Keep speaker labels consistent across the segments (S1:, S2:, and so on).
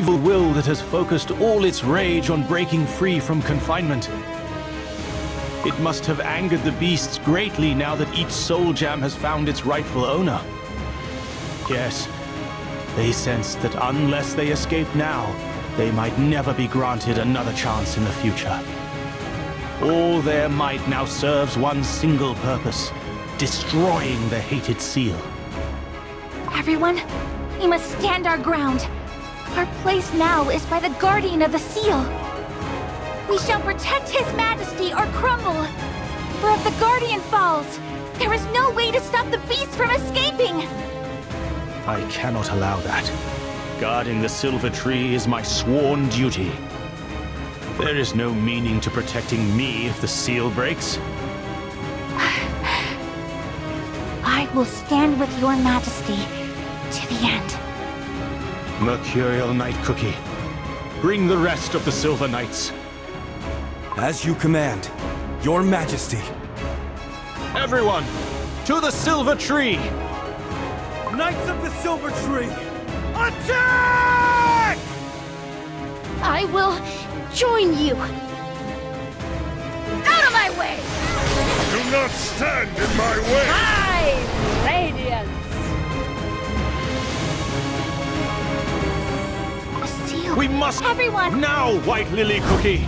S1: evil will that has focused all its rage on breaking free from confinement. It must have angered the beasts greatly now that each soul gem has found its rightful owner. Yes, they sensed that unless they escape now, they might never be granted another chance in the future. All their might now serves one single purpose: destroying the hated seal.
S2: Everyone, we must stand our ground. Our place now is by the Guardian of the Seal. We shall protect His Majesty or crumble. For if the Guardian falls, there is no way to stop the beast from escaping.
S1: I cannot allow that. Guarding the Silver Tree is my sworn duty. There is no meaning to protecting me if the seal breaks.
S2: I will stand with your Majesty to the end.
S1: Mercurial Night Cookie, bring the rest of the Silver Knights.
S3: As you command, Your Majesty.
S1: Everyone, to the Silver Tree!
S3: Knights of the Silver Tree, attack!
S2: I will join you. Out of my way!
S4: Do not stand in my way!
S2: High Radiance! The seal.
S1: We must...
S2: Everyone!
S1: Now, White Lily Cookie!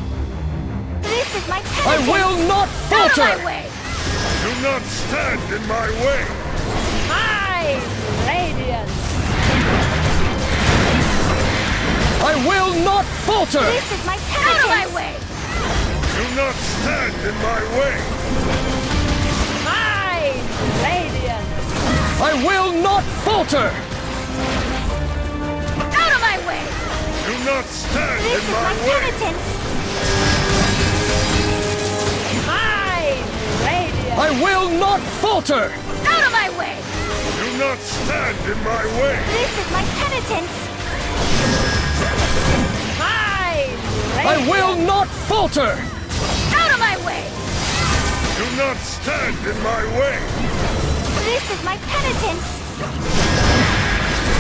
S2: This is my penitence!
S3: I will not falter!
S2: Out of my way!
S4: Do not stand in my way!
S2: High Radiance!
S3: I will not falter!
S2: This is my penitence! Out of my way!
S4: Do not stand in my way!
S2: High Radiance!
S3: I will not falter!
S2: Out of my way!
S4: Do not stand
S2: This
S4: in
S2: is my
S4: my way!
S2: penitence! High Radiance!
S3: I will not falter!
S2: Out of my way!
S4: Do not stand in my way!
S2: This is my penitence! High Radiance!
S3: I will not falter!
S2: Out of my way!
S4: Do not stand in my way!
S2: This is my penitence!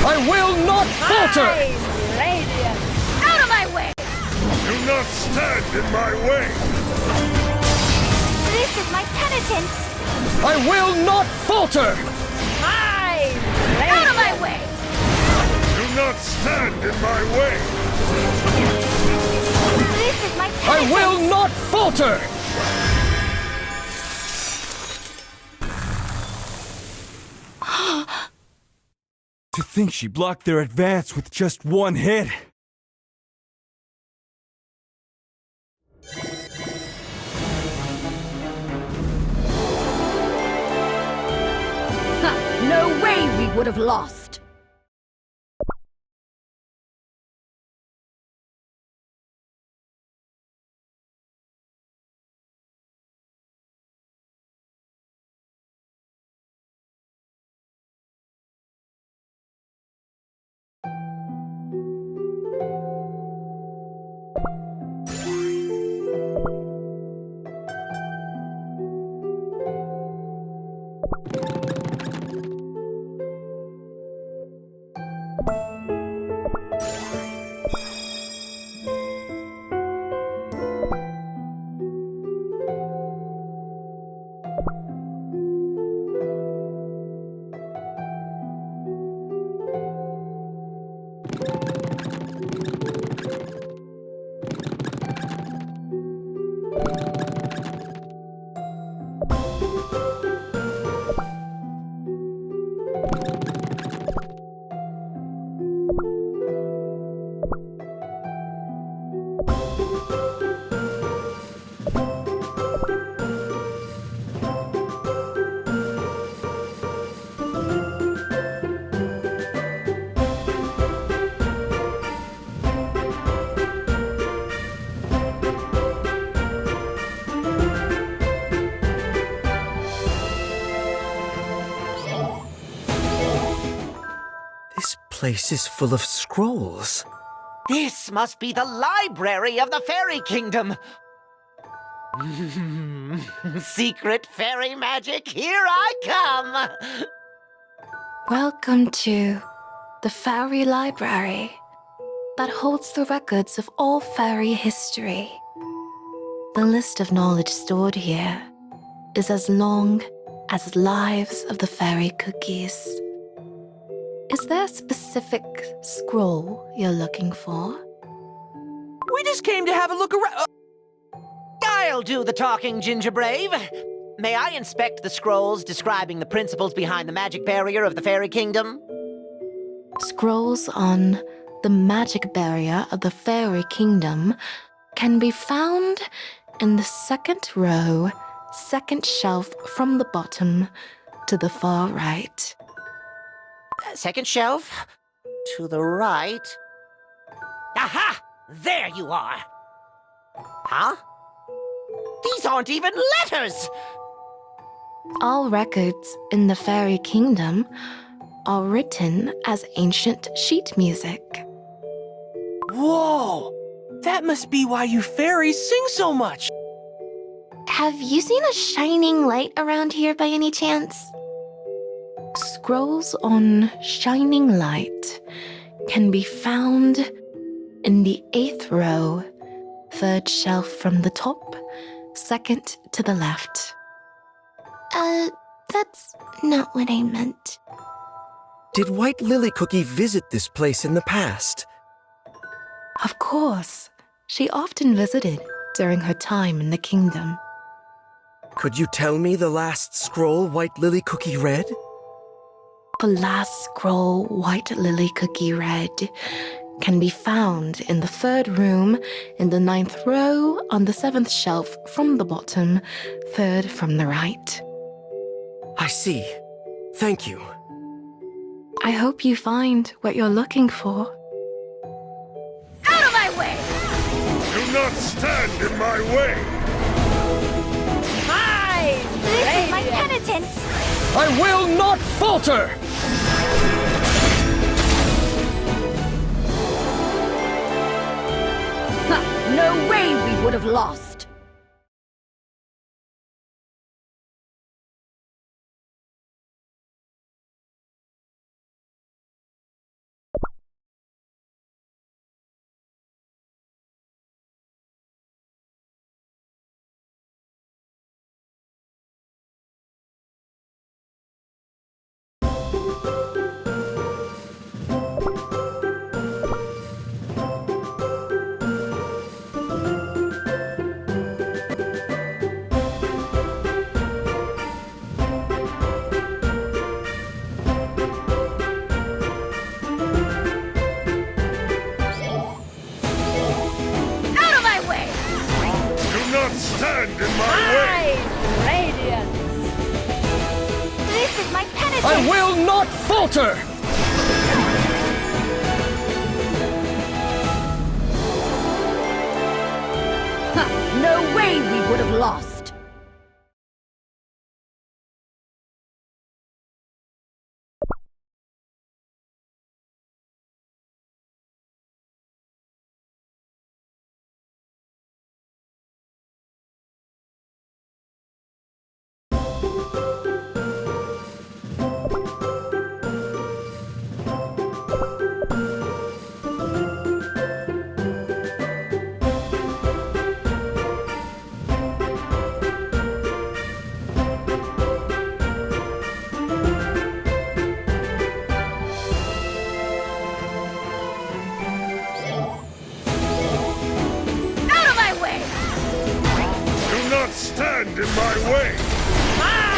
S3: I will not falter!
S2: High Radiance! Out of my way!
S4: Do not stand in my way!
S2: This is my penitence!
S3: I will not falter!
S2: High Radiance! Out of my way!
S4: Do not stand in my way!
S2: This is my penitence!
S3: I will not falter! To think she blocked their advance with just one hit.
S5: No way we would have lost!
S3: This place is full of scrolls.
S6: This must be the library of the Fairy Kingdom. Secret fairy magic, here I come!
S7: Welcome to the Fairy Library. that holds the records of all fairy history. The list of knowledge stored here is as long as lives of the fairy cookies. Is there a specific scroll you're looking for?
S6: We just came to have a look around. I'll do the talking, Ginger Brave. May I inspect the scrolls describing the principles behind the magic barrier of the fairy kingdom?
S7: Scrolls on the magic barrier of the fairy kingdom can be found in the second row, second shelf from the bottom to the far right.
S6: Second shelf? To the right? Aha! There you are! Huh? These aren't even letters!
S7: All records in the fairy kingdom are written as ancient sheet music.
S8: Whoa! That must be why you fairies sing so much!
S7: Have you seen a shining light around here by any chance? Scrolls on shining light can be found in the 8th row, 3rd shelf from the top, 2nd to the left. That's not what I meant.
S8: Did White Lily Cookie visit this place in the past?
S7: Of course, she often visited during her time in the kingdom.
S8: Could you tell me the last scroll White Lily Cookie read?
S7: The last scroll White Lily Cookie read can be found in the 3rd room, in the 9th row, on the 7th shelf from the bottom, 3rd from the right.
S8: I see. Thank you.
S7: I hope you find what you're looking for.
S5: Out of my way!
S4: Do not stand in my way!
S2: This is my penitence!
S3: I will not falter!
S5: No way we would have lost!
S4: Stand in my way!
S5: Radiance!
S2: This is my penitence!
S3: I will not falter!
S5: No way we would have lost!
S4: Stand in my way!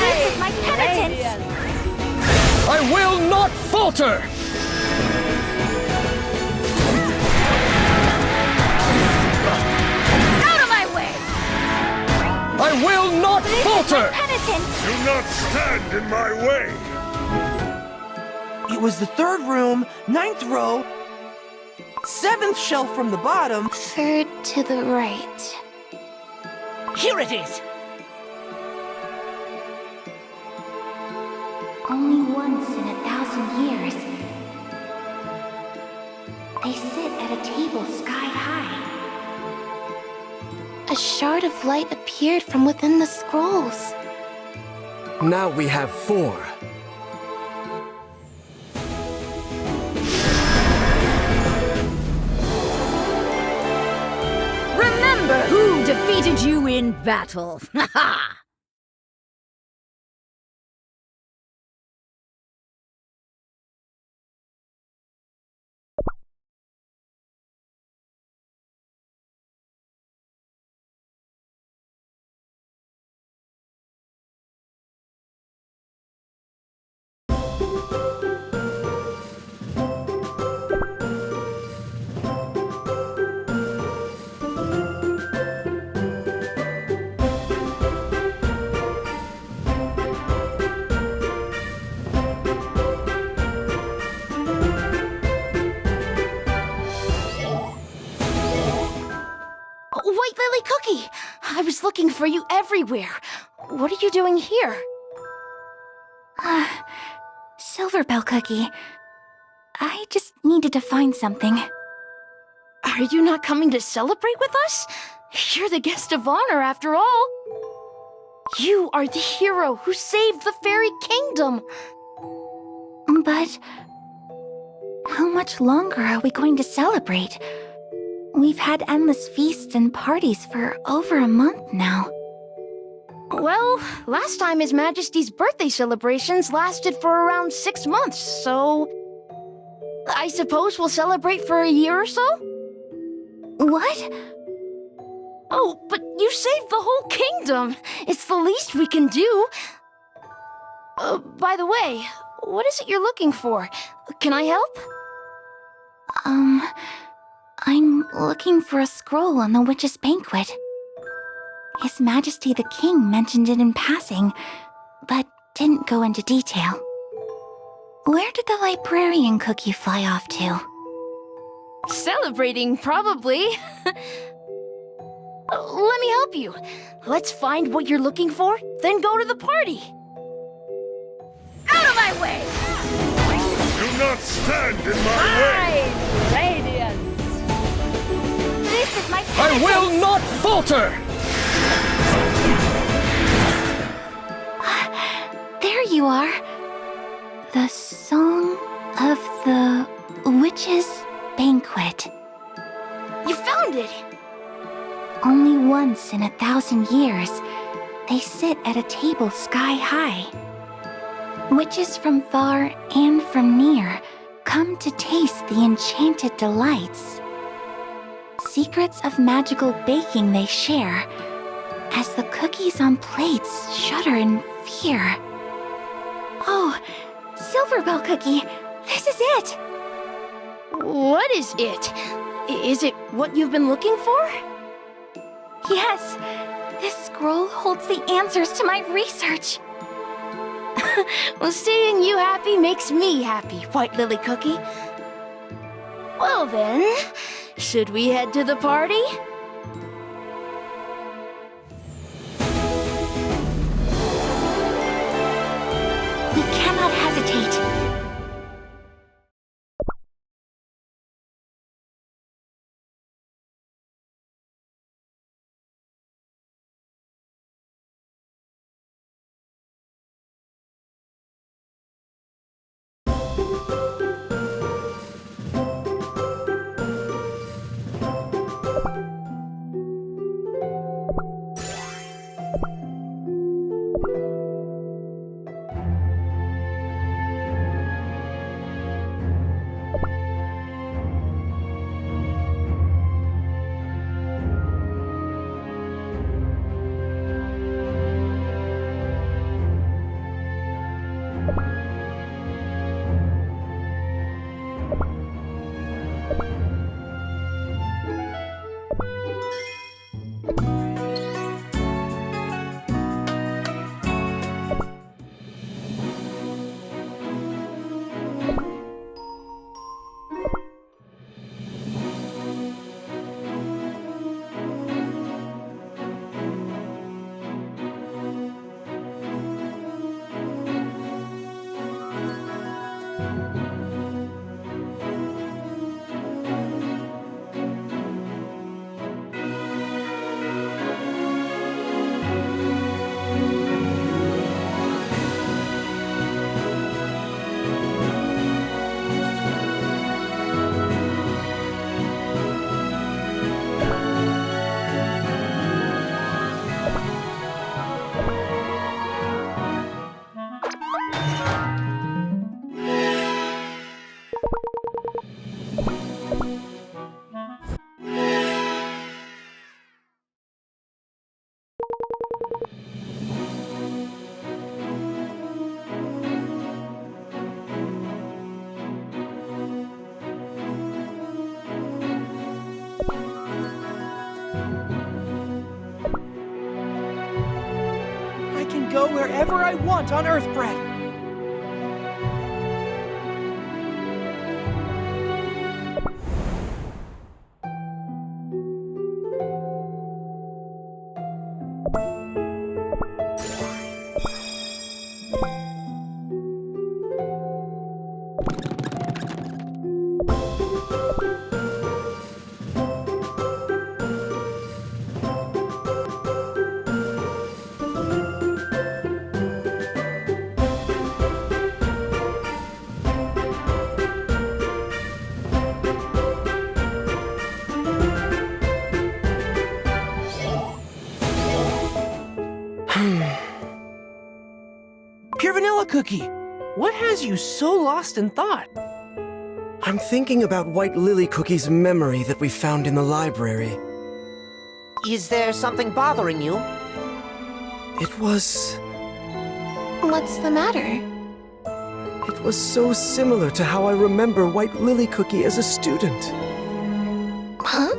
S2: This is my penitence!
S3: I will not falter!
S5: Out of my way!
S3: I will not
S2: This
S3: falter!
S2: is my penitence!
S4: Do not stand in my way!
S8: It was the 3rd room, 9th row, 7th shelf from the bottom.
S2: 3rd to the right.
S6: Here it is!
S2: Only once in 1,000 years. They sit at a table sky high. A shard of light appeared from within the scrolls.
S8: Now we have 4.
S5: defeated you in battle. Ha ha!
S9: White Lily Cookie! I was looking for you everywhere. What are you doing here?
S2: Silverbell Cookie. I just needed to find something.
S9: Are you not coming to celebrate with us? You're the guest of honor, after all. You are the hero who saved the Fairy Kingdom.
S2: But how much longer are we going to celebrate? We've had endless feasts and parties for over a month now.
S9: Well, last time His Majesty's birthday celebrations lasted for around 6 months, so... I suppose we'll celebrate for a year or so?
S2: What?
S9: Oh, but you saved the whole kingdom. It's the least we can do. By the way, what is it you're looking for? Can I help?
S2: I'm looking for a scroll on the Witch's Banquet. His Majesty the King mentioned it in passing, but didn't go into detail. Where did the librarian Cookie fly off to?
S9: Celebrating, probably. Let me help you. Let's find what you're looking for, then go to the party.
S5: Out of my way!
S4: Do not stand in my way!
S5: Radiance!
S2: This is my
S3: I
S2: penitence!
S3: will not falter!
S2: There you are. The Song of the Witch's Banquet.
S9: You found it!
S2: Only once in 1,000 years, they sit at a table sky high. Witches from far and from near come to taste the enchanted delights. Secrets of magical baking they share, as the cookies on plates shudder in fear. Oh, Silverbell Cookie, this is it!
S9: What is it? Is it what you've been looking for?
S2: Yes, this scroll holds the answers to my research.
S9: Well, seeing you happy makes me happy, White Lily Cookie. Well then, should we head to the party?
S2: We cannot hesitate.
S8: go wherever I want on Earthbread. Pure Vanilla Cookie, what has you so lost in thought?
S10: I'm thinking about White Lily Cookie's memory that we found in the library.
S6: Is there something bothering you?
S10: It was...
S7: What's the matter?
S10: It was so similar to how I remember White Lily Cookie as a student.
S7: Huh?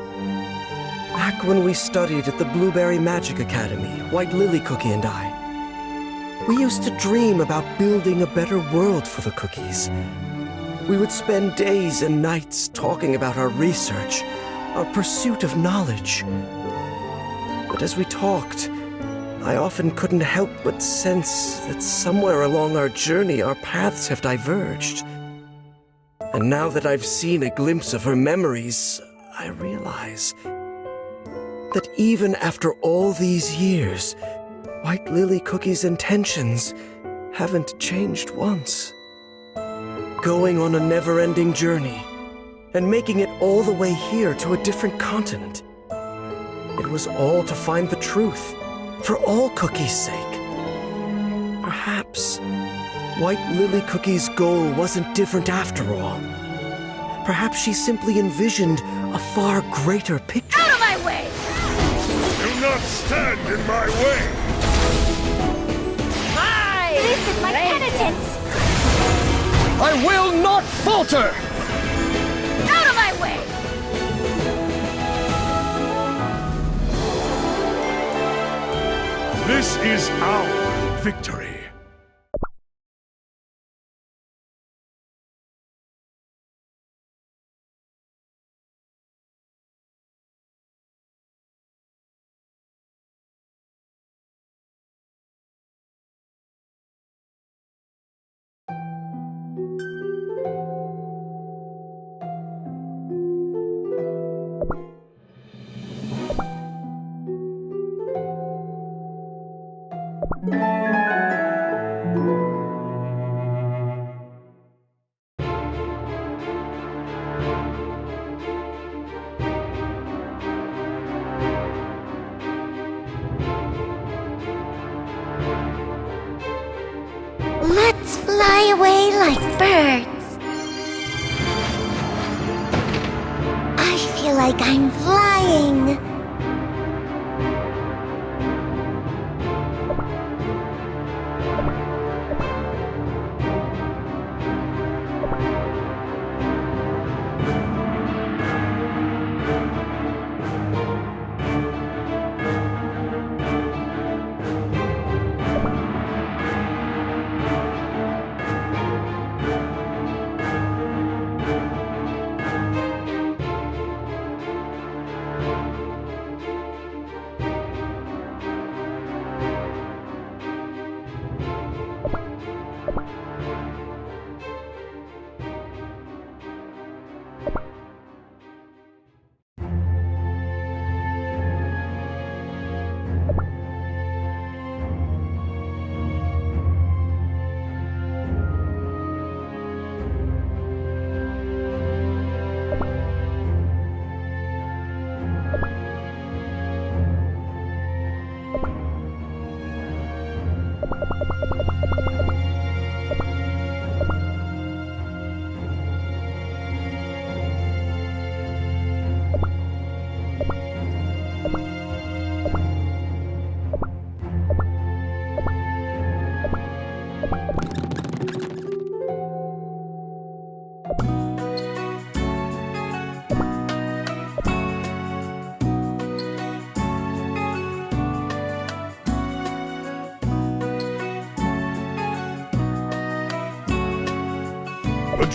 S10: Back when we studied at the Blueberry Magic Academy, White Lily Cookie and I. We used to dream about building a better world for the cookies. We would spend days and nights talking about our research, our pursuit of knowledge. But as we talked, I often couldn't help but sense that somewhere along our journey our paths have diverged. And now that I've seen a glimpse of her memories, I realize that even after all these years, White Lily Cookie's intentions haven't changed once. Going on a never-ending journey, and making it all the way here to a different continent. It was all to find the truth, for all Cookie's sake. Perhaps White Lily Cookie's goal wasn't different after all. Perhaps she simply envisioned a far greater picture.
S5: Out of my way!
S4: Do not stand in my way!
S2: This is my penitence!
S4: I will not falter!
S5: Out of my way!
S4: This is our victory.
S2: Let's fly away like birds. I feel like I'm flying.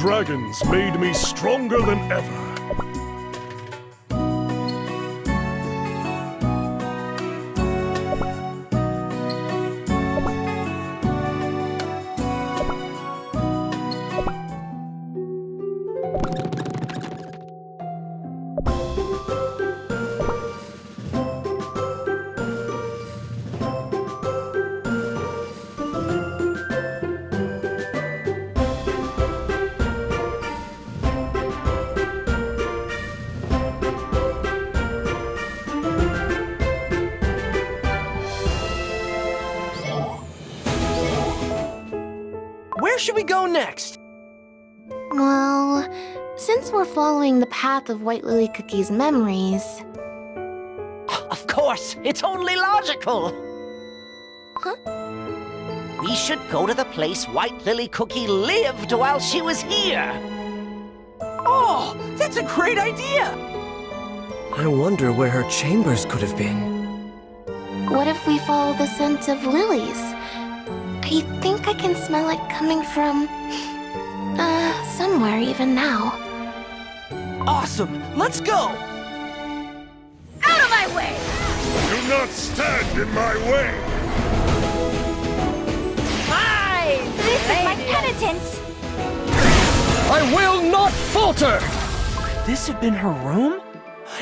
S4: dragons made me stronger than ever.
S8: Where should we go next?
S7: Well, since we're following the path of White Lily Cookie's memories...
S6: Of course, it's only logical.
S7: Huh?
S6: We should go to the place White Lily Cookie lived while she was here.
S8: Oh, that's a great idea!
S10: I wonder where her chambers could have been.
S7: What if we follow the scent of lilies? I think I can smell it coming from... somewhere even now.
S8: Awesome! Let's go!
S5: Out of my way!
S4: Do not stand in my way!
S5: Fine!
S2: This is my penitence!
S3: I will not falter!
S8: Could this have been her room?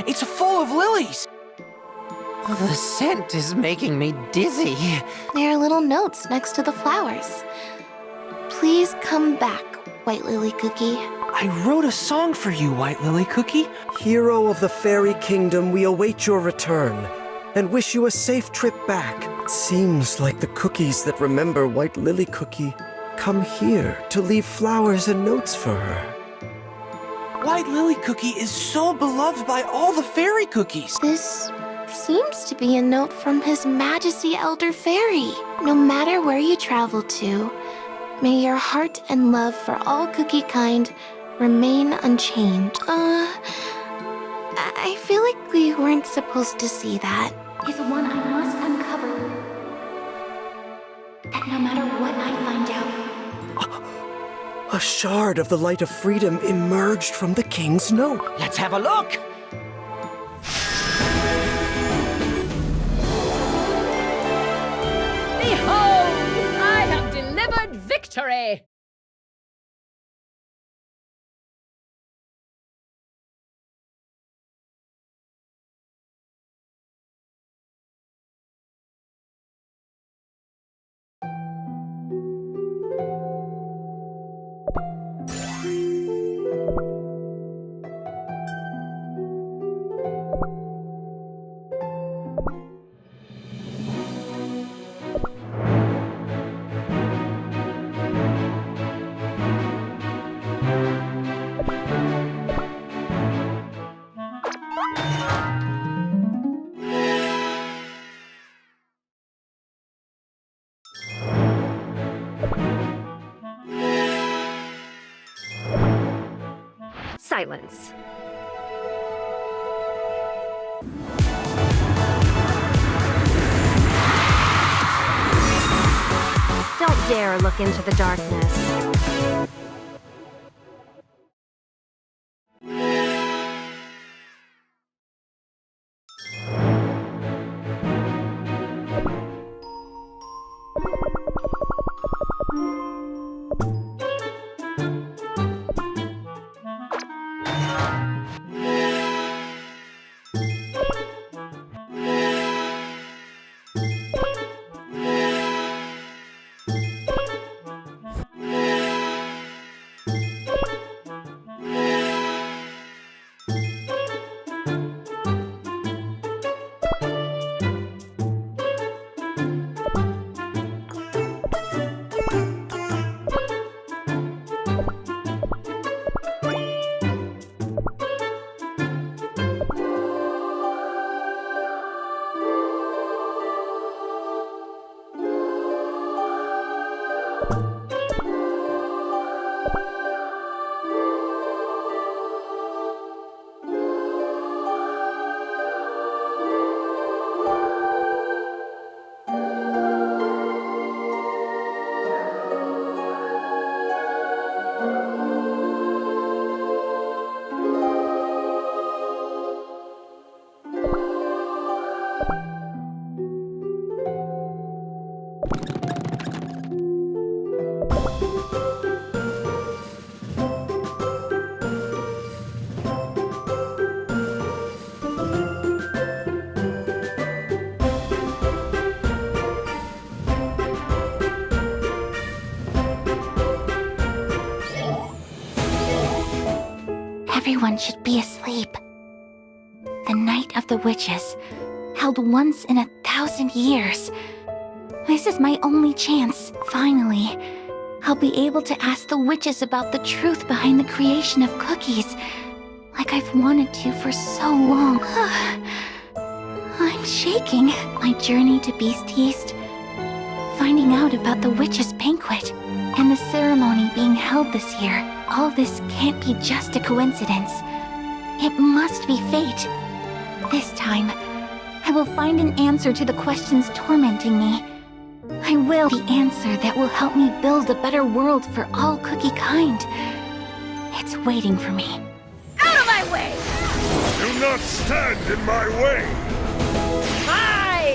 S8: It's full of lilies!
S6: The scent is making me dizzy.
S7: There are little notes next to the flowers. Please come back, White Lily Cookie.
S8: I wrote a song for you, White Lily Cookie.
S10: Hero of the Fairy Kingdom, we await your return and wish you a safe trip back. It seems like the cookies that remember White Lily Cookie come here to leave flowers and notes for her.
S8: White Lily Cookie is so beloved by all the fairy cookies.
S7: This seems to be a note from His Majesty Elder Fairy. No matter where you travel to, may your heart and love for all cookie kind remain unchanged. I feel like we weren't supposed to see that. Is one I must uncover. That no matter what I find out,
S10: A shard of the light of freedom emerged from the king's note.
S6: Let's have a look.
S5: Behold! I have delivered victory!
S11: Silence. Don't dare look into the darkness.
S2: everyone should be asleep. The Night of the Witches, held once in 1,000 years. This is my only chance. Finally, I'll be able to ask the witches about the truth behind the creation of cookies, like I've wanted to for so long. I'm shaking. My journey to Beast East, finding out about the witches' banquet, and the ceremony being held this year. All this can't be just a coincidence. It must be fate. This time, I will find an answer to the questions tormenting me. I will. The answer that will help me build a better world for all cookie kind. It's waiting for me.
S5: Out of my way!
S4: Do not stand in my way!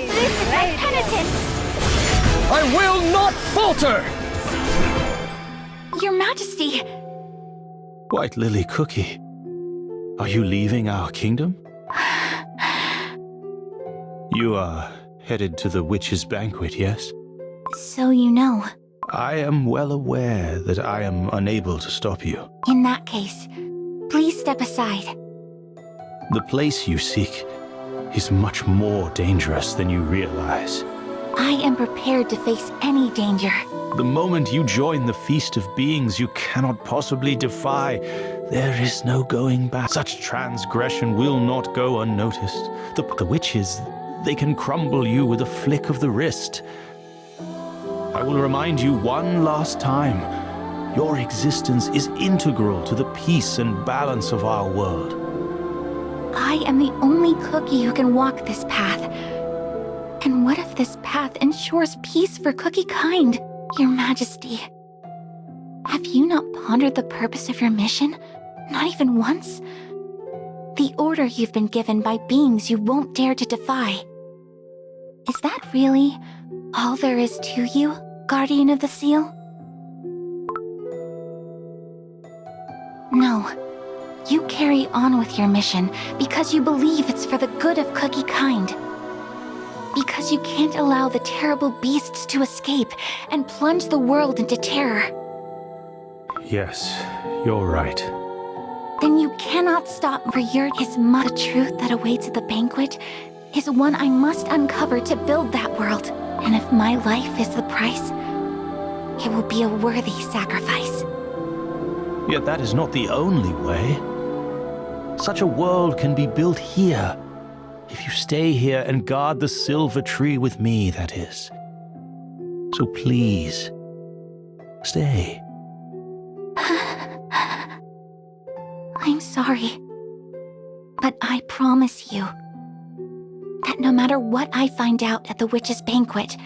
S2: This is my penitence!
S3: I will not falter!
S2: Your Majesty!
S1: White Lily Cookie, are you leaving our kingdom? You are headed to the witches' banquet, yes?
S2: So you know.
S1: I am well aware that I am unable to stop you.
S2: In that case, please step aside.
S1: The place you seek is much more dangerous than you realize.
S2: I am prepared to face any danger.
S1: The moment you join the Feast of Beings you cannot possibly defy, there is no going back. Such transgression will not go unnoticed. The witches, they can crumble you with a flick of the wrist. I will remind you one last time. Your existence is integral to the peace and balance of our world.
S2: I am the only cookie who can walk this path. And what if this path ensures peace for cookie kind? Your Majesty, have you not pondered the purpose of your mission? Not even once? The order you've been given by beings you won't dare to defy. Is that really all there is to you, Guardian of the Seal? No. You carry on with your mission because you believe it's for the good of cookie kind. Because you can't allow the terrible beasts to escape and plunge the world into terror.
S1: Yes, you're right.
S2: Then you cannot stop, for the truth that awaits at the banquet is one I must uncover to build that world. And if my life is the price, it will be a worthy sacrifice.
S1: Yet that is not the only way. Such a world can be built here. If you stay here and guard the silver tree with me, that is. So please, stay.
S2: I'm sorry. But I promise you that no matter what I find out at the witches' banquet,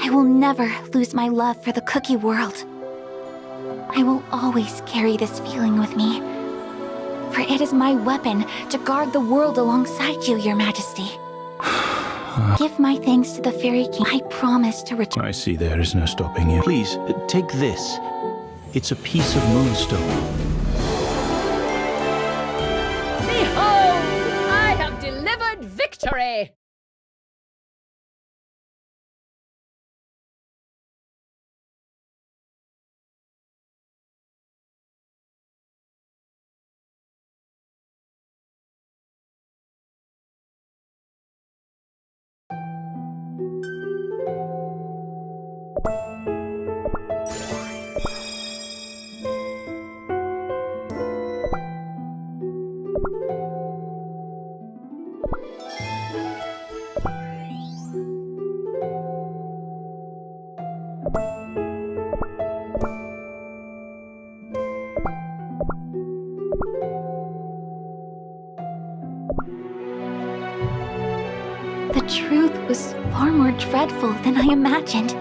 S2: I will never lose my love for the cookie world. I will always carry this feeling with me, for it is my weapon to guard the world alongside you, Your Majesty. Give my thanks to the Fairy King. I promise to return.
S1: I see there is no stopping you. Please, take this. It's a piece of moonstone.
S5: Behold! I have delivered victory!
S2: The truth was far more dreadful than I imagined.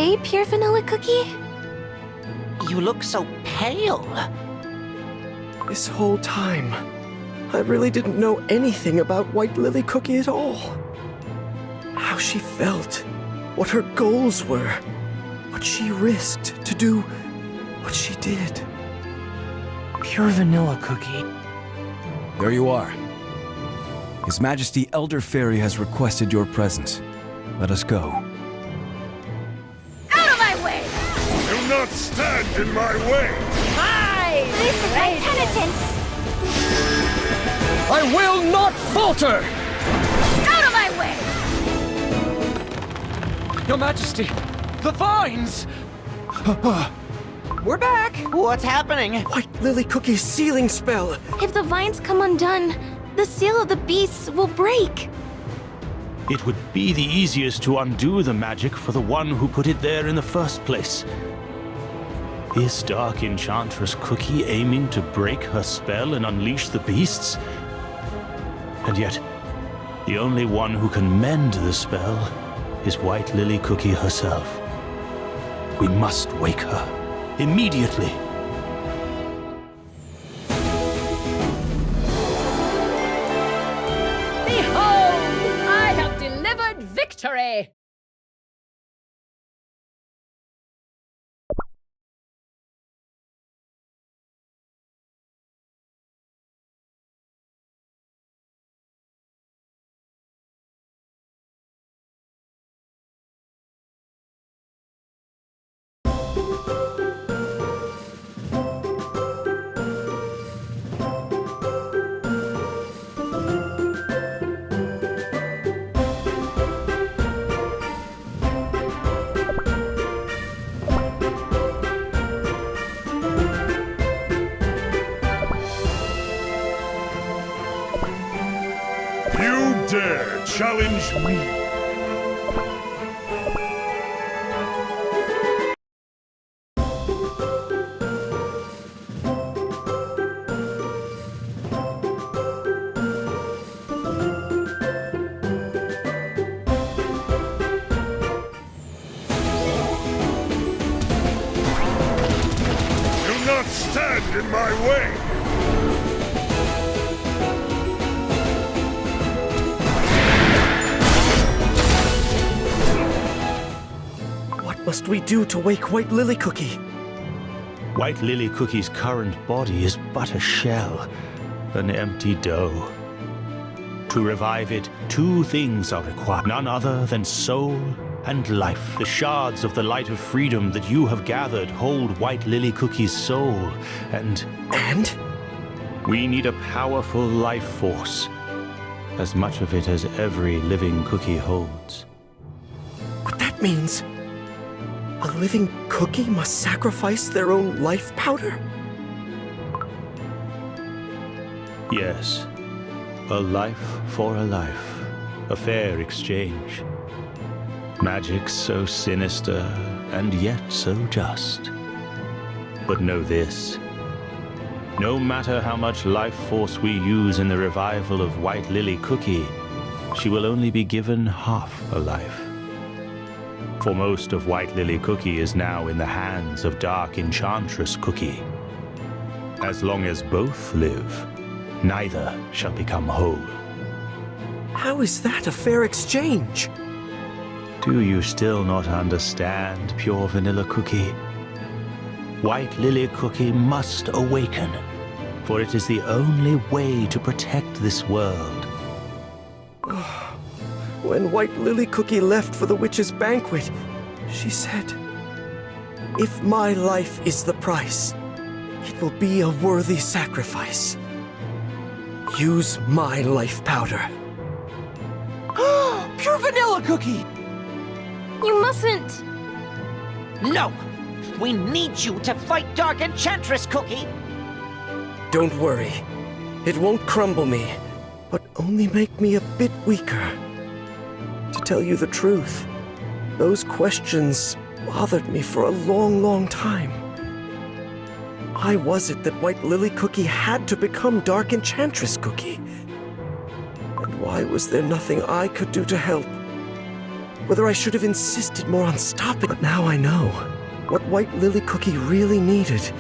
S7: okay, Pure Vanilla Cookie?
S6: You look so pale.
S10: This whole time, I really didn't know anything about White Lily Cookie at all. How she felt, what her goals were, what she risked to do what she did.
S8: Pure Vanilla Cookie.
S3: There you are. His Majesty Elder Fairy has requested your presence. Let us go.
S5: Out of my way!
S4: Do not stand in my way!
S2: This is my penitence!
S3: I will not falter!
S5: Out of my way!
S1: Your Majesty, the vines!
S8: We're back!
S6: What's happening?
S10: White Lily Cookie's sealing spell!
S7: If the vines come undone, the seal of the beasts will break.
S1: It would be the easiest to undo the magic for the one who put it there in the first place. Is Dark Enchantress Cookie aiming to break her spell and unleash the beasts? And yet, the only one who can mend the spell is White Lily Cookie herself. We must wake her immediately.
S5: Behold! I have delivered victory!
S4: You dare challenge me? Do not stand in my way!
S10: What must we do to wake White Lily Cookie?
S1: White Lily Cookie's current body is but a shell, an empty dough. To revive it, two things are required, none other than soul and life. The shards of the light of freedom that you have gathered hold White Lily Cookie's soul, and we need a powerful life force, as much of it as every living cookie holds.
S10: What that means? A living cookie must sacrifice their own life powder?
S1: Yes, a life for a life, a fair exchange. Magic so sinister and yet so just. But know this. No matter how much life force we use in the revival of White Lily Cookie, she will only be given half a life. For most of White Lily Cookie is now in the hands of Dark Enchantress Cookie. As long as both live, neither shall become whole.
S10: How is that a fair exchange?
S1: Do you still not understand, Pure Vanilla Cookie? White Lily Cookie must awaken, for it is the only way to protect this world.
S10: When White Lily Cookie left for the witch's banquet, she said, "If my life is the price, it will be a worthy sacrifice. Use my life powder."
S8: Pure Vanilla Cookie!
S7: You mustn't!
S6: No! We need you to fight Dark Enchantress Cookie!
S10: Don't worry. It won't crumble me, but only make me a bit weaker. To tell you the truth, those questions bothered me for a long, long time. Why was it that White Lily Cookie had to become Dark Enchantress Cookie? And why was there nothing I could do to help? whether I should have insisted more on stopping. But now I know. What White Lily Cookie really needed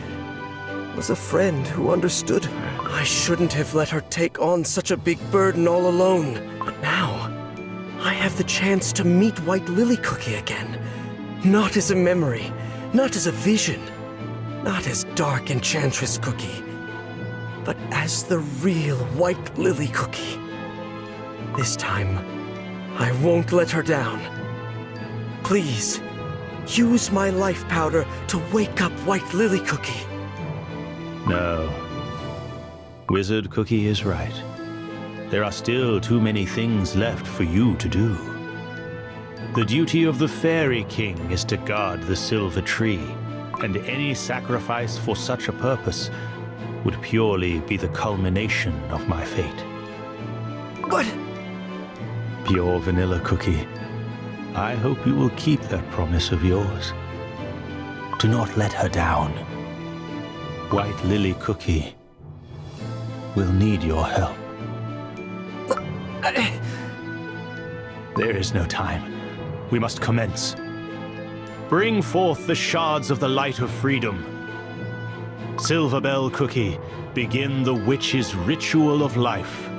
S10: was a friend who understood her. I shouldn't have let her take on such a big burden all alone. But now, I have the chance to meet White Lily Cookie again. Not as a memory, not as a vision, not as dark Enchantress Cookie, but as the real White Lily Cookie. This time, I won't let her down. Please, use my life powder to wake up White Lily Cookie.
S1: No. Wizard Cookie is right. There are still too many things left for you to do. The duty of the Fairy King is to guard the Silver Tree, and any sacrifice for such a purpose would purely be the culmination of my fate.
S10: But...
S1: Pure Vanilla Cookie, I hope you will keep that promise of yours. Do not let her down. White Lily Cookie will need your help. There is no time. We must commence. Bring forth the shards of the light of freedom. Silverbell Cookie, begin the witch's ritual of life.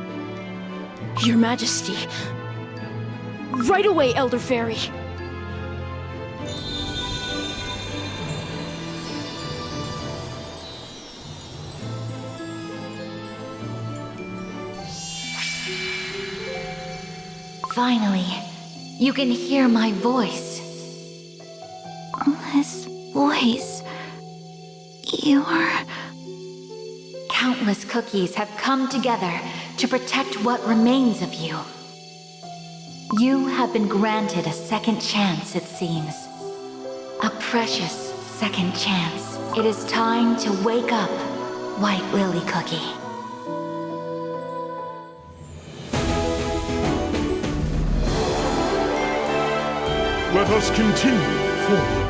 S9: Your Majesty. Right away, Elder Fairy.
S2: Finally, you can hear my voice. This voice... Your... Countless cookies have come together to protect what remains of you. You have been granted a second chance, it seems. A precious second chance. It is time to wake up, White Lily Cookie.
S4: Let us continue forward.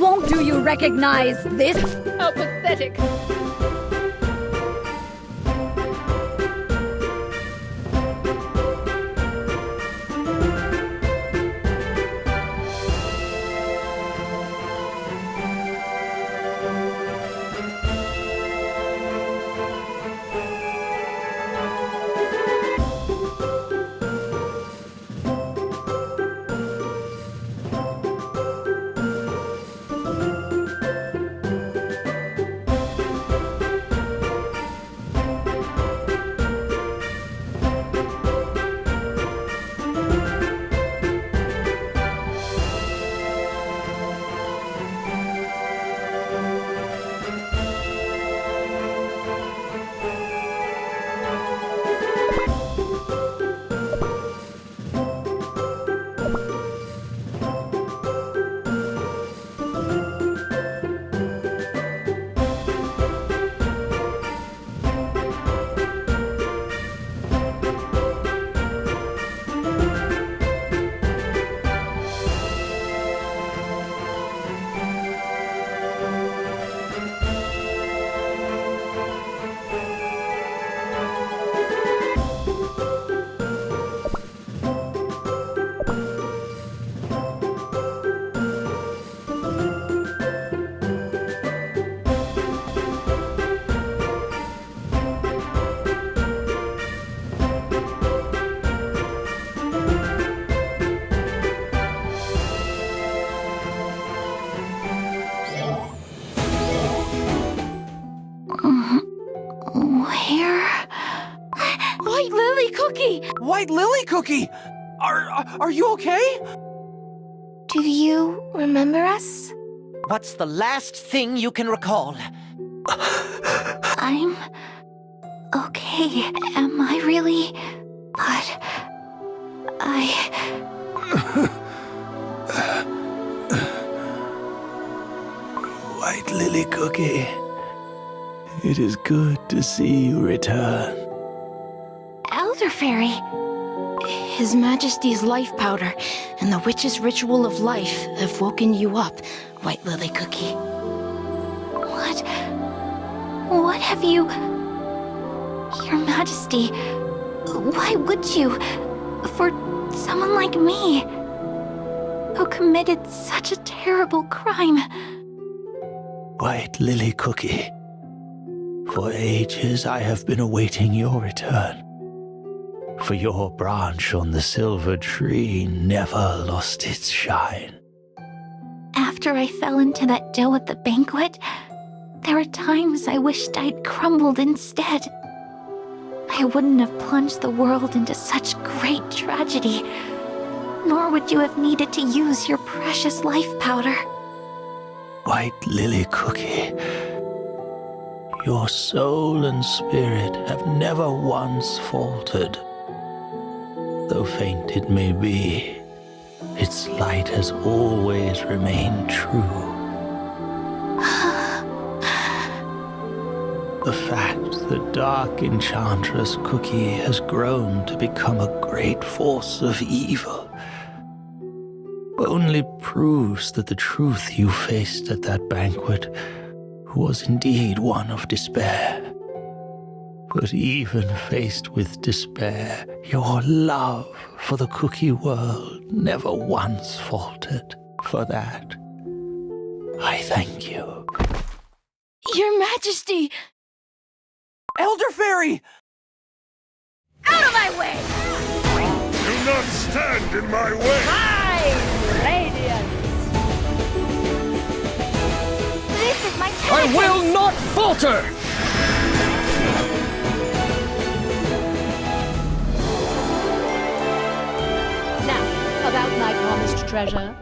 S5: Won't do you recognize this? How pathetic!
S8: White Lily Cookie! Are you okay?
S7: Do you remember us?
S6: What's the last thing you can recall?
S2: I'm... okay. Am I really? But...
S3: White Lily Cookie,
S1: It is good to see you return.
S2: Elder Fairy.
S9: His Majesty's life powder and the witch's ritual of life have woken you up, White Lily Cookie.
S2: What have you... Your Majesty, why would you? For someone like me, who committed such a terrible crime.
S1: White Lily Cookie, for ages I have been awaiting your return. For your branch on the silver tree never lost its shine.
S2: After I fell into that dough at the banquet, there were times I wished I'd crumbled instead. I wouldn't have plunged the world into such great tragedy, nor would you have needed to use your precious life powder.
S1: White Lily Cookie, your soul and spirit have never once faltered. Though faint it may be, its light has always remained true. The fact that Dark Enchantress Cookie has grown to become a great force of evil only proves that the truth you faced at that banquet was indeed one of despair. But even faced with despair, your love for the cookie world never once faltered. For that, I thank you.
S9: Your Majesty!
S8: Elder Fairy!
S5: Out of my way!
S4: Do not stand in my way!
S5: My radiance!
S2: This is my
S10: I
S2: penitence!
S10: will not falter!
S5: Now, about my promised treasure.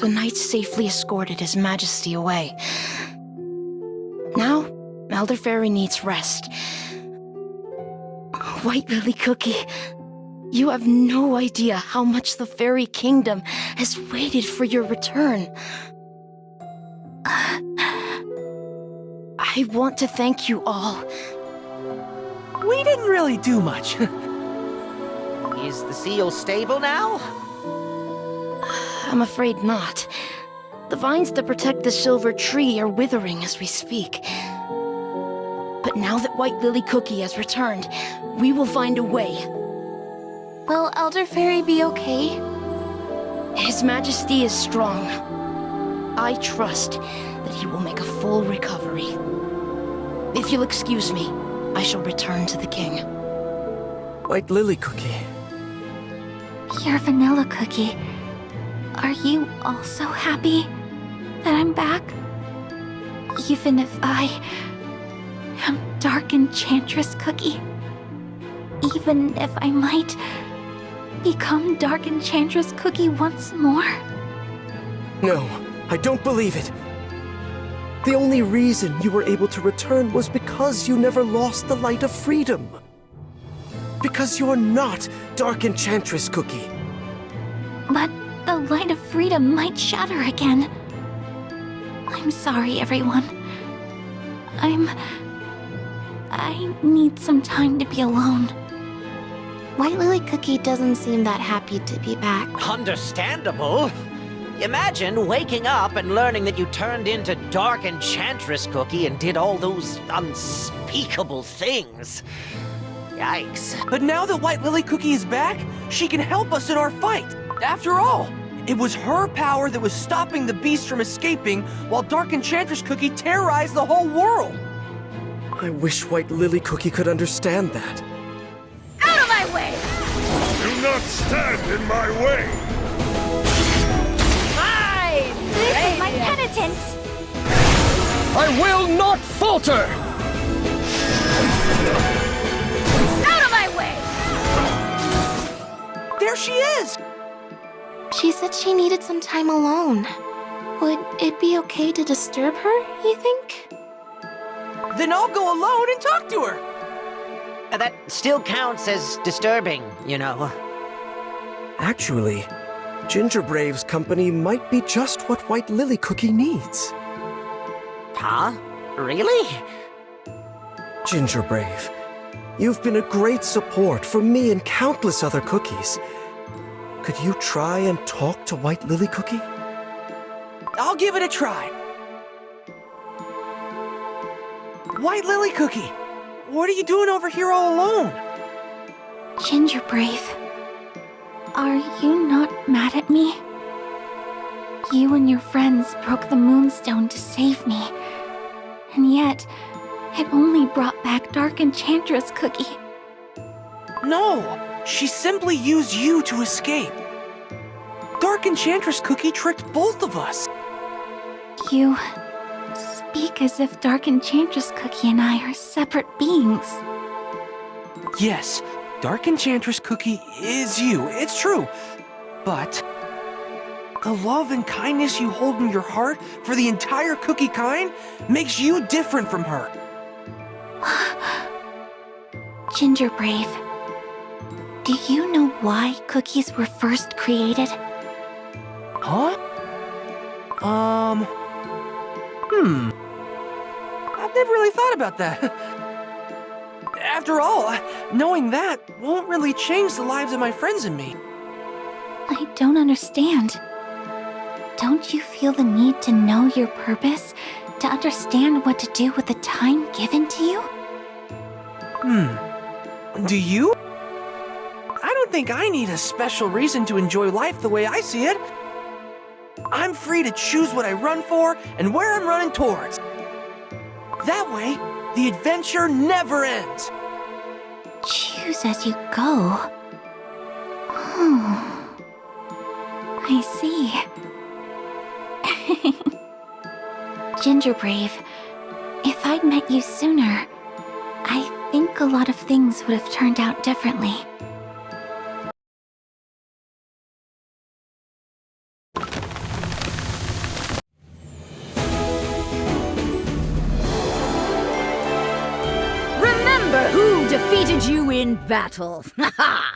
S9: The knights safely escorted His Majesty away. Now, Elder Fairy needs rest. White Lily Cookie, you have no idea how much the Fairy Kingdom has waited for your return. I want to thank you all.
S8: We didn't really do much.
S6: Is the seal stable now?
S9: I'm afraid not. The vines that protect the silver tree are withering as we speak. But now that White Lily Cookie has returned, we will find a way.
S2: Will Elder Fairy be okay?
S9: His Majesty is strong. I trust that he will make a full recovery. If you'll excuse me, I shall return to the king.
S10: White Lily Cookie.
S2: Your Vanilla Cookie. Are you also happy that I'm back? Even if I am Dark Enchantress Cookie? Even if I might become Dark Enchantress Cookie once more?
S10: No, I don't believe it. The only reason you were able to return was because you never lost the light of freedom. Because you're not Dark Enchantress Cookie.
S2: But the light of freedom might shatter again. I'm sorry, everyone. I need some time to be alone.
S7: White Lily Cookie doesn't seem that happy to be back.
S6: Understandable. Imagine waking up and learning that you turned into Dark Enchantress Cookie and did all those unspeakable things. Yikes.
S8: But now that White Lily Cookie is back, she can help us in our fight. After all, it was her power that was stopping the beast from escaping while Dark Enchantress Cookie terrorized the whole world.
S10: I wish White Lily Cookie could understand that.
S5: Out of my way!
S4: Do not stand in my way!
S2: This is my penitence!
S12: I will not falter!
S5: Out of my way!
S8: There she is!
S7: She said she needed some time alone. Would it be okay to disturb her, you think?
S8: Then I'll go alone and talk to her.
S6: That still counts as disturbing, you know.
S10: Actually, Ginger Brave's company might be just what White Lily Cookie needs.
S6: Huh? Really?
S10: Ginger Brave, you've been a great support for me and countless other cookies. Could you try and talk to White Lily Cookie?
S8: I'll give it a try. White Lily Cookie, what are you doing over here all alone?
S2: Ginger Brave, are you not mad at me? You and your friends broke the Moonstone to save me, and yet it only brought back Dark Enchantress Cookie.
S8: No, she simply used you to escape. Dark Enchantress Cookie tricked both of us.
S2: You speak as if Dark Enchantress Cookie and I are separate beings.
S8: Yes, Dark Enchantress Cookie is you, it's true. But the love and kindness you hold in your heart for the entire cookie kind makes you different from her.
S2: Ginger Brave, do you know why cookies were first created?
S8: Huh? I've never really thought about that. After all, knowing that won't really change the lives of my friends and me.
S2: I don't understand. Don't you feel the need to know your purpose, to understand what to do with the time given to you?
S8: Do you? I don't think I need a special reason to enjoy life the way I see it. I'm free to choose what I run for and where I'm running towards. That way, the adventure never ends.
S2: Choose as you go. I see. Ginger Brave, if I'd met you sooner, I think a lot of things would have turned out differently.
S5: Remember who defeated you in battle. Ha ha!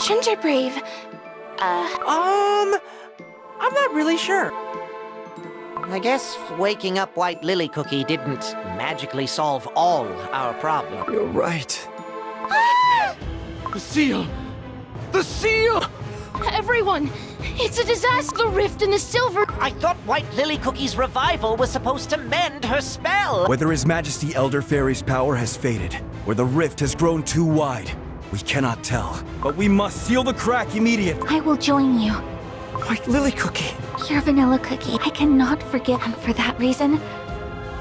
S2: Ginger Brave,
S8: I'm not really sure.
S6: I guess waking up White Lily Cookie didn't magically solve all our problems.
S10: You're right.
S1: The seal! The seal!
S9: Everyone! It's a disaster! The rift in the silver...
S6: I thought White Lily Cookie's revival was supposed to mend her spell!
S3: Whether His Majesty Elder Fairy's power has faded, or the rift has grown too wide, we cannot tell. But we must seal the crack immediately.
S2: I will join you.
S10: White Lily Cookie.
S2: You're Vanilla Cookie. I cannot forgive him for that reason.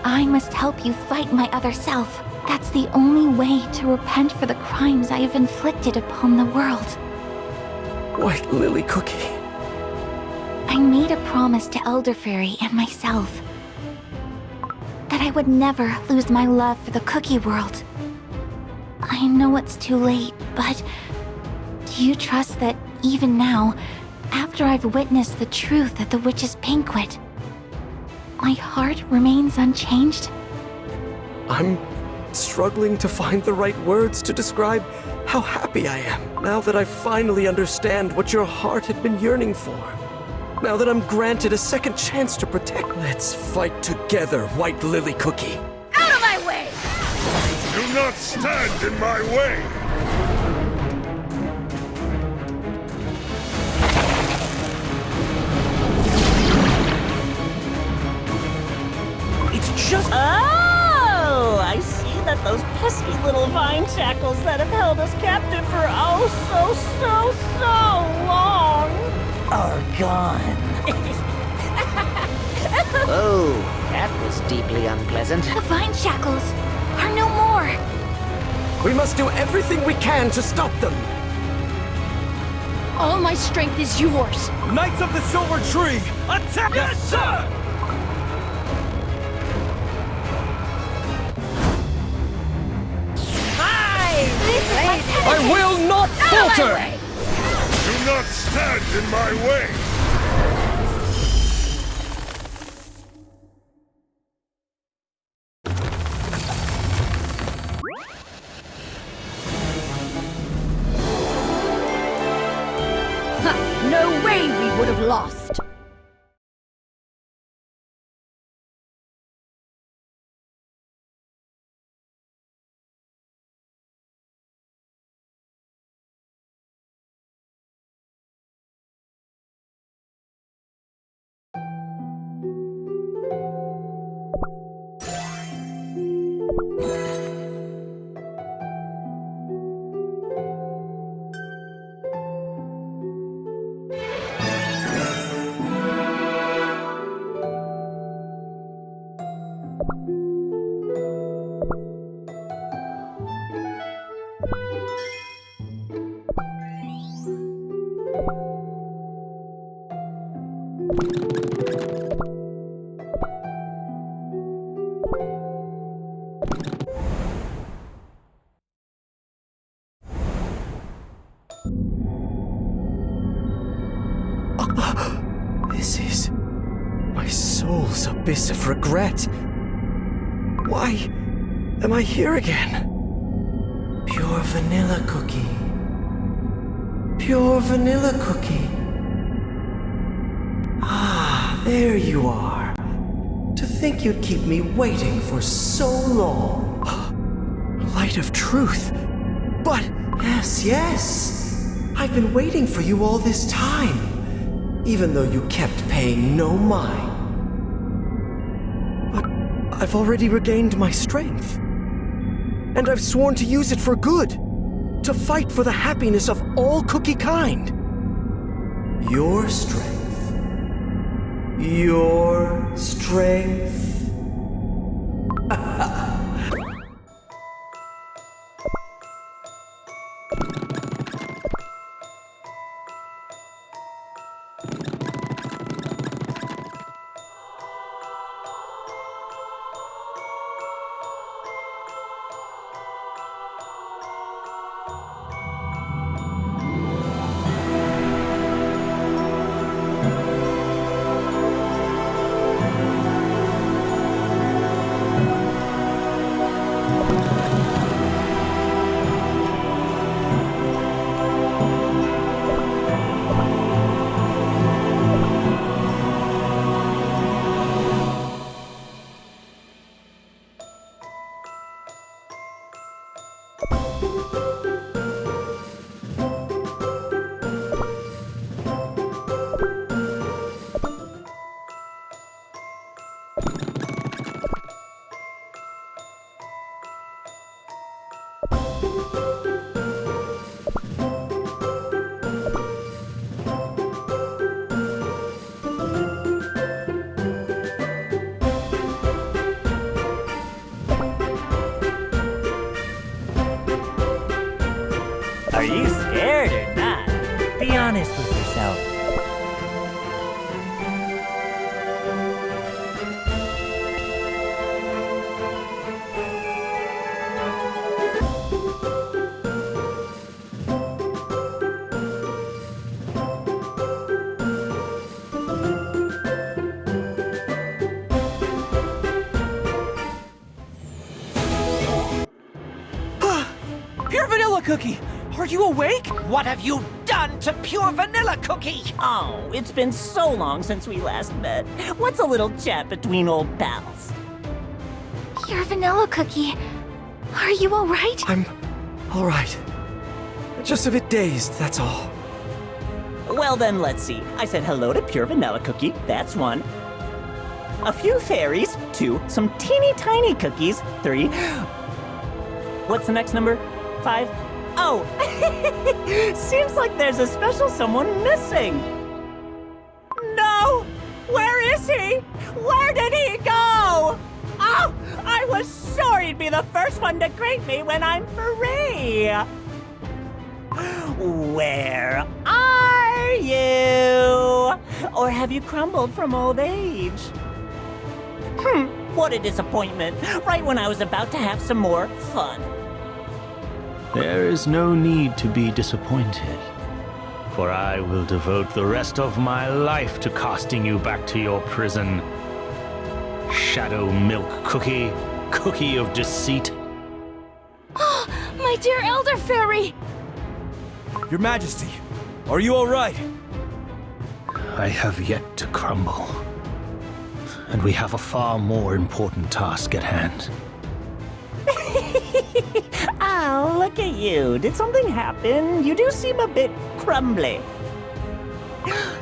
S2: I must help you fight my other self. That's the only way to repent for the crimes I have inflicted upon the world.
S10: White Lily Cookie.
S2: I made a promise to Elder Fairy and myself that I would never lose my love for the cookie world. I know it's too late, but do you trust that even now, after I've witnessed the truth at the witch's banquet, my heart remains unchanged?
S10: I'm struggling to find the right words to describe how happy I am, now that I finally understand what your heart had been yearning for. Now that I'm granted a second chance to protect. Let's fight together, White Lily Cookie.
S5: Out of my way!
S4: Do not stand in my way!
S10: It's just...
S6: Oh, I see that those pesky little vine shackles that have held us captive for so long are gone. Oh, that was deeply unpleasant.
S2: The vine shackles are no more.
S10: We must do everything we can to stop them.
S9: All my strength is yours.
S3: Knights of the Silver Tree, attack! Yes, sir!
S12: I will not falter!
S4: Do not stand in my way!
S5: No way we would have lost!
S10: This is my soul's abyss of regret. Why am I here again? Pure vanilla cookie. Pure vanilla cookie. Ah, there you are. To think you'd keep me waiting for so long. Light of truth. But yes. I've been waiting for you all this time, even though you kept paying no mind. But I've already regained my strength. And I've sworn to use it for good, to fight for the happiness of all cookie kind. Your strength. Your strength.
S8: Cookie, are you awake?
S6: What have you done to Pure Vanilla Cookie?
S13: Oh, it's been so long since we last met. What's a little chat between old pals?
S2: Pure Vanilla Cookie. Are you alright?
S10: I'm all right. Just a bit dazed, that's all.
S13: Well then, let's see. I said hello to Pure Vanilla Cookie, that's 1. A few fairies, 2. Some teeny tiny cookies, 3. What's the next number? 5? Oh! Seems like there's a special someone missing. No! Where is he? Where did he go? Oh! I was sure he'd be the first one to greet me when I'm free! Where are you? Or have you crumbled from old age? What a disappointment. Right when I was about to have some more fun.
S1: There is no need to be disappointed, for I will devote the rest of my life to casting you back to your prison. Shadow Milk Cookie, Cookie of Deceit.
S9: Oh, my dear Elder Fairy!
S3: Your Majesty, are you all right?
S1: I have yet to crumble, and we have a far more important task at hand.
S13: Oh, look at you. Did something happen? You do seem a bit crumbly.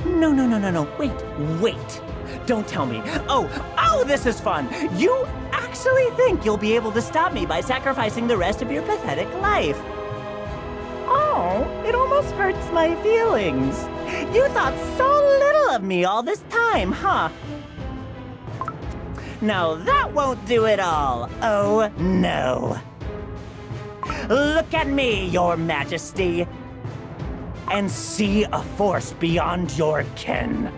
S13: No. Wait. Don't tell me. Oh, this is fun. You actually think you'll be able to stop me by sacrificing the rest of your pathetic life. Oh, it almost hurts my feelings. You thought so little of me all this time, huh? Now that won't do it all. Oh, no. Look at me, Your Majesty, and see a force beyond your ken.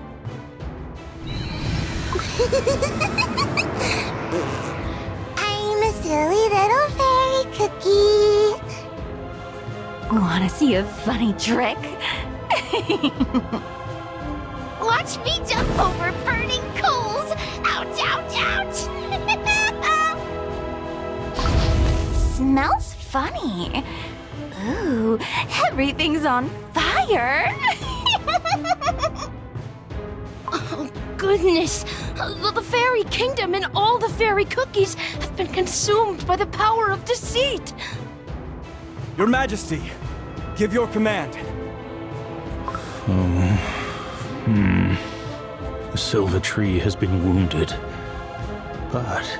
S2: I'm a silly little fairy cookie.
S5: Wanna see a funny trick?
S2: Watch me jump over burning coals. Ouch, ouch, ouch. Smells funny. Ooh, everything's on fire.
S9: Oh, goodness! The fairy kingdom and all the fairy cookies have been consumed by the power of deceit!
S3: Your Majesty, give your command.
S1: The silver tree has been wounded, but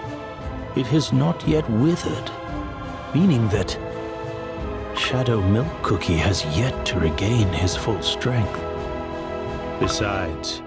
S1: it has not yet withered, meaning that Shadow Milk Cookie has yet to regain his full strength. Besides,